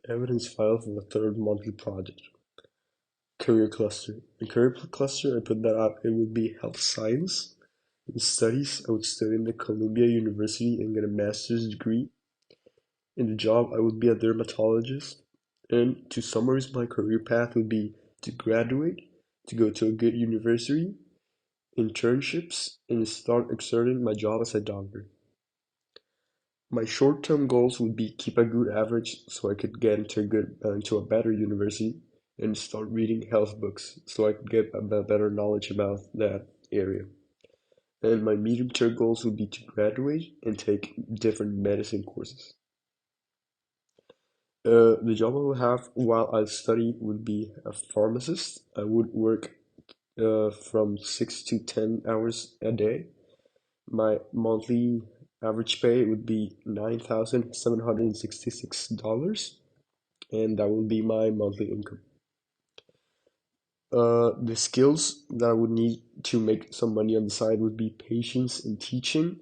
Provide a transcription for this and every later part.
Evidence file for the third monthly project. Career cluster. In career cluster, I put that up. It would be health science. In studies, I would study in the Columbia University and get a master's degree. In the job, I would be a dermatologist. And to summarize, my career path would be to graduate, to go to a good university, internships, and start exerting my job as a doctor. My short-term goals would be keep a good average so I could get into a better university and start reading health books so I could get a better knowledge about that area. And my medium-term goals would be to graduate and take different medicine courses. The job I would have while I study would be a pharmacist. I would work from 6 to 10 hours a day. My monthly average pay would be $9,766, and that would be my monthly income. The skills that I would need to make some money on the side would be patience and teaching.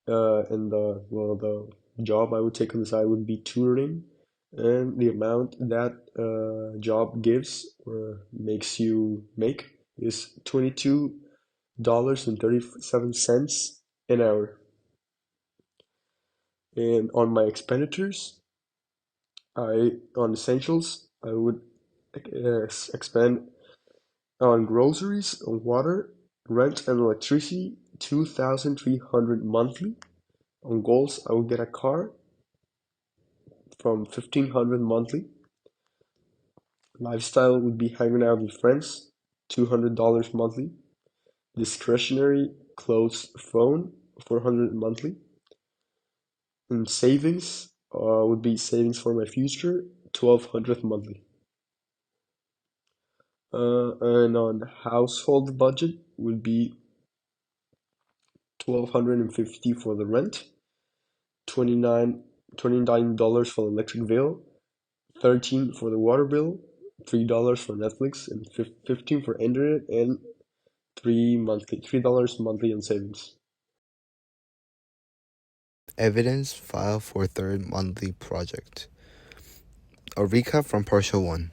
And the job I would take on the side would be tutoring, and the amount that job gives or makes you make is $22.37 an hour. And on my expenditures, on essentials, I would expend on groceries, on water, rent, and electricity, 2,300 monthly. On goals, I would get a car from 1,500 monthly. Lifestyle would be hanging out with friends, $200 monthly. Discretionary clothes, phone, 400 monthly. And savings would be savings for my future, 1,200 monthly. And on household budget would be 1,250 for the rent, 29 $29 for the electric bill, 13 for the water bill, $3 for Netflix, and 15 for internet, and $3 monthly in savings. Evidence file for third monthly project. A recap from partial 1.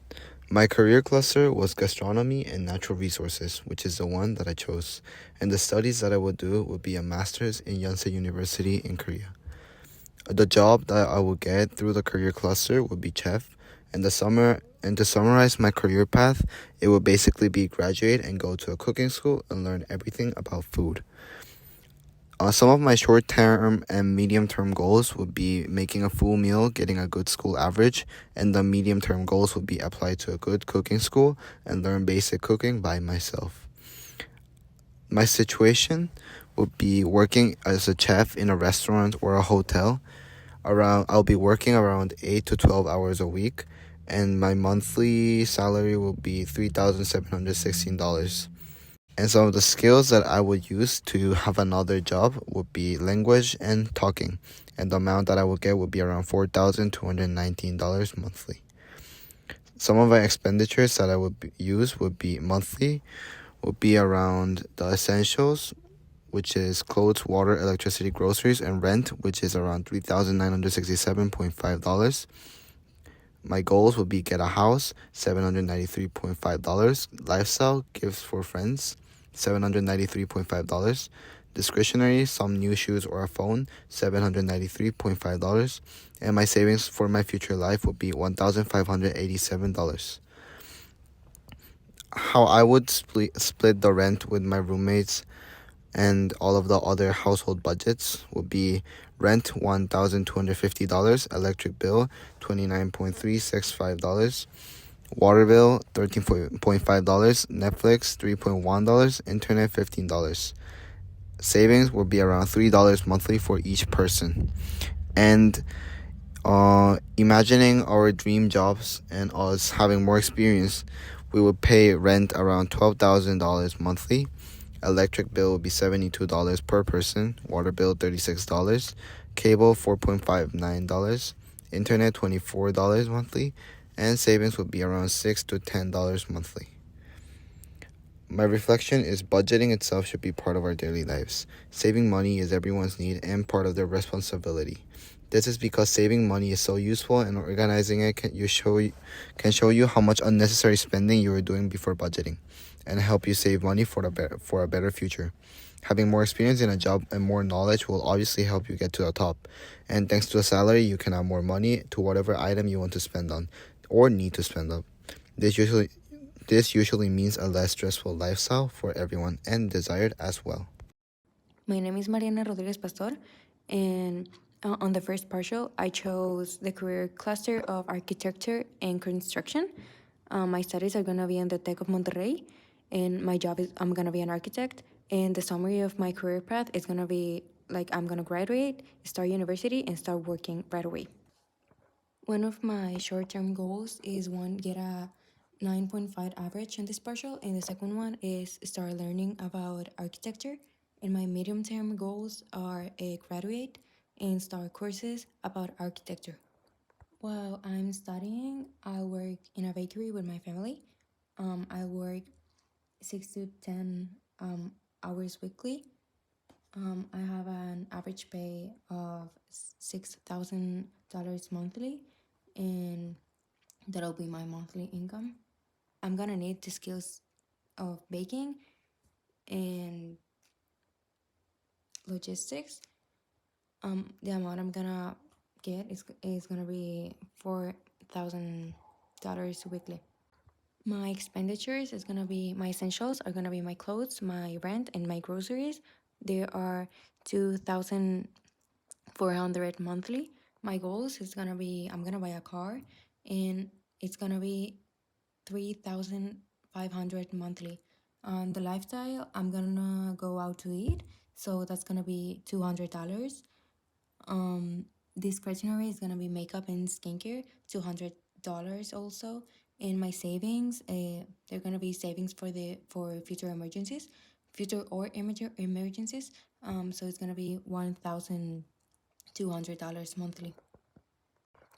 My career cluster was gastronomy and natural resources, which is the one that I chose, and the studies that I would do would be a master's in Yonsei University in Korea. The job that I would get through the career cluster would be chef, and to summarize my career path, it would basically be graduate and go to a cooking school and learn everything about food. Some of my short-term and medium-term goals would be making a full meal, getting a good school average, and the medium-term goals would be apply to a good cooking school and learn basic cooking by myself. My situation would be working as a chef in a restaurant or a hotel. I'll be working around 8 to 12 hours a week, and my monthly salary will be $3,716. And some of the skills that I would use to have another job would be language and talking. And the amount that I would get would be around $4,219 monthly. Some of my expenditures that I would use would be monthly, would be around the essentials, which is clothes, water, electricity, groceries, and rent, which is around $3,967.5. My goals would be get a house, $793.5. Lifestyle, gifts for friends, $793.5. Discretionary, some new shoes or a phone, $793.5. And my savings for my future life would be $1,587. How I would split the rent with my roommates and all of the other household budgets would be rent $1,250, electric bill $29.365, water bill $13.5, Netflix $3.1, internet $15. Savings will be around $3 monthly for each person. And imagining our dream jobs and us having more experience, we would pay rent around $12,000 monthly. Electric bill would be $72 per person, water bill $36, cable $4.59, internet $24 monthly, and savings would be around $6 to $10 monthly. My reflection is budgeting itself should be part of our daily lives. Saving money is everyone's need and part of their responsibility. This is because saving money is so useful, and organizing it can show you how much unnecessary spending you were doing before budgeting, and help you save money for a better future. Having more experience in a job and more knowledge will obviously help you get to the top. And thanks to a salary, you can add more money to whatever item you want to spend on or need to spend on. This usually this usually means a less stressful lifestyle for everyone and desired as well. My name is Mariana Rodriguez Pastor, and on the first partial, I chose the career cluster of architecture and construction. My studies are going to be in the Tech of Monterrey, and my job is I'm going to be an architect. And the summary of my career path is going to be like I'm going to graduate, start university, and start working right away. One of my short-term goals is one, get a 9.5 average on this partial, and the second one is start learning about architecture. And my medium-term goals are a graduate and start courses about architecture. While I'm studying, I work in a bakery with my family. I work 6 to 10 hours weekly. I have an average pay of $6,000 monthly, and that'll be my monthly income. I'm gonna need the skills of baking and logistics. The amount I'm gonna get is gonna be $4,000 weekly. My expenditures is gonna be my essentials are gonna be my clothes, my rent, and my groceries. There are 2,400 monthly. My goals is gonna be I'm gonna buy a car, and it's gonna be 3,500 monthly. On the lifestyle, I'm gonna go out to eat, so that's gonna be $200. Discretionary is gonna be makeup and skincare, $200 also. And my savings, they're gonna be savings for future emergencies, future or emergencies. So it's gonna be $1,200 monthly.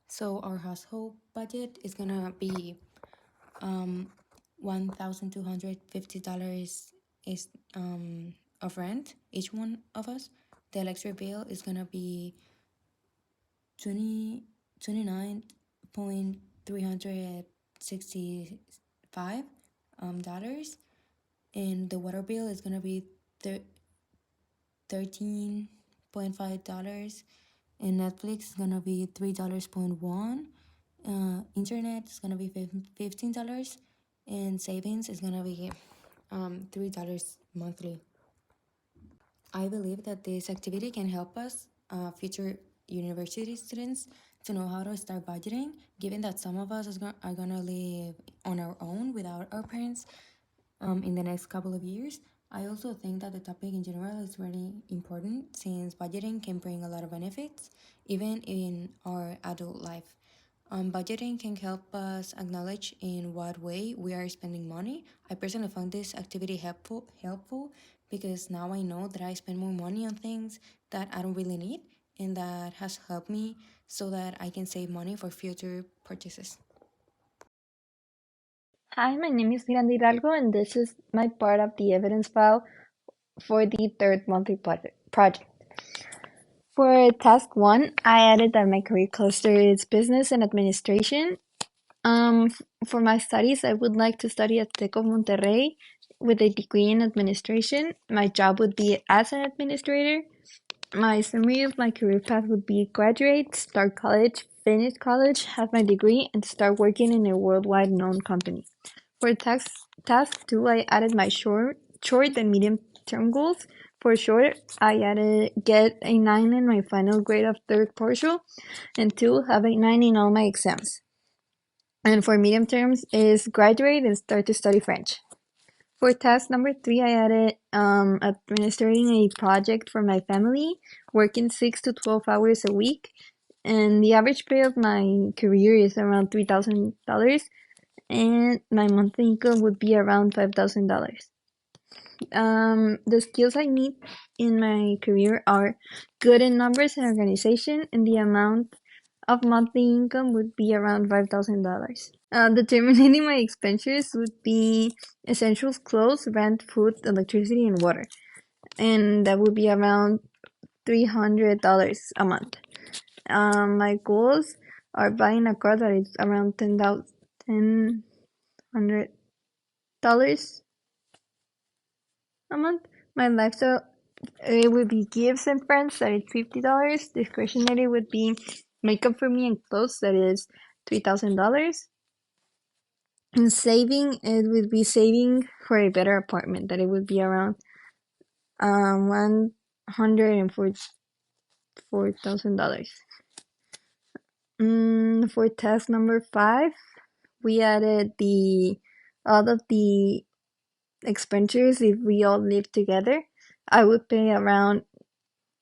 So our household budget is gonna be $1,250 is of rent each one of us. The electric bill is gonna be 29.365 dollars, and the water bill is gonna be $13.5, and Netflix is gonna be $3.1. Internet is gonna be $15, and savings is gonna be $3 monthly. I believe that this activity can help us, future university students, to know how to start budgeting, given that some of us are gonna live on our own without our parents in the next couple of years. I also think that the topic in general is really important, since budgeting can bring a lot of benefits even in our adult life. Budgeting can help us acknowledge in what way we are spending money. I personally found this activity helpful because now I know that I spend more money on things that I don't really need, and that has helped me so that I can save money for future purchases. Hi, my name is Miranda Hidalgo, and this is my part of the evidence file for the third monthly project. For task 1, I added that my career cluster is business and administration. For my studies, I would like to study at Tech of Monterrey with a degree in administration. My job would be as an administrator. My summary of my career path would be graduate, start college, finish college, have my degree, and start working in a worldwide known company. For task 2, I added my short and medium term goals. For short, I added get a 9 in my final grade of third partial, and 2, have a 9 in all my exams. And for medium terms is graduate and start to study French. For task number 3, I added administrating a project for my family, working 6 to 12 hours a week, and the average pay of my career is around $3,000, and my monthly income would be around $5,000. The skills I need in my career are good in numbers and organization, and the amount of monthly income would be around $5,000. Determining my expenditures would be essentials, clothes, rent, food, electricity, and water, and that would be around $300 a month. My goals are buying a car that is around $1,000 a month. My lifestyle, it would be gifts and friends, that is $50. Discretionary would be makeup for me and clothes, that is $3,000. And saving, it would be saving for a better apartment, that it would be around $144,000. For task number 5, we added all of the expenditures. If we all live together, I would pay around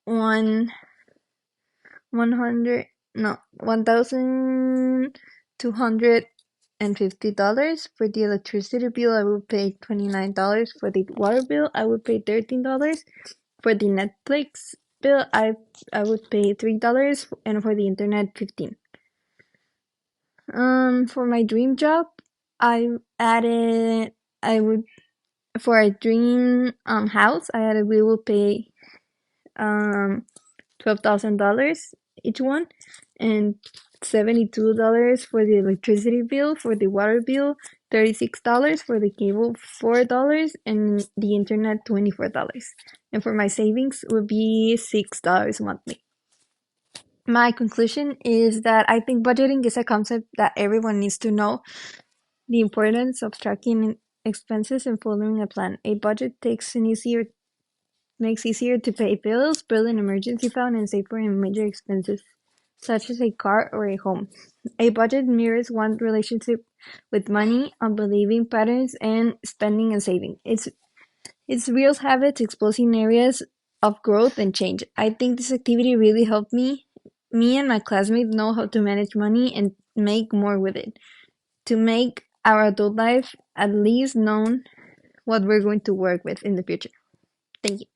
$1,250 for the electricity bill. I would pay $29 for the water bill. I would pay $13 for the Netflix bill. I would pay $3, and for the internet, $15. For my dream job, I added I would for a dream house. I added we will pay $12,000 each one, and $72 for the electricity bill. For the water bill, $36. For the cable, $4. And the internet, $24. And for my savings would be $6 monthly. My conclusion is that I think budgeting is a concept that everyone needs to know. The importance of tracking expenses and following a plan. A budget makes easier to pay bills, build an emergency fund, and save for major expenses, such as a car or a home. A budget mirrors one's relationship with money, unbelieving patterns, and spending and saving. It's real habits exposing areas of growth and change. I think this activity really helped me and my classmates know how to manage money and make more with it, to make our adult life at least known what we're going to work with in the future. Thank you.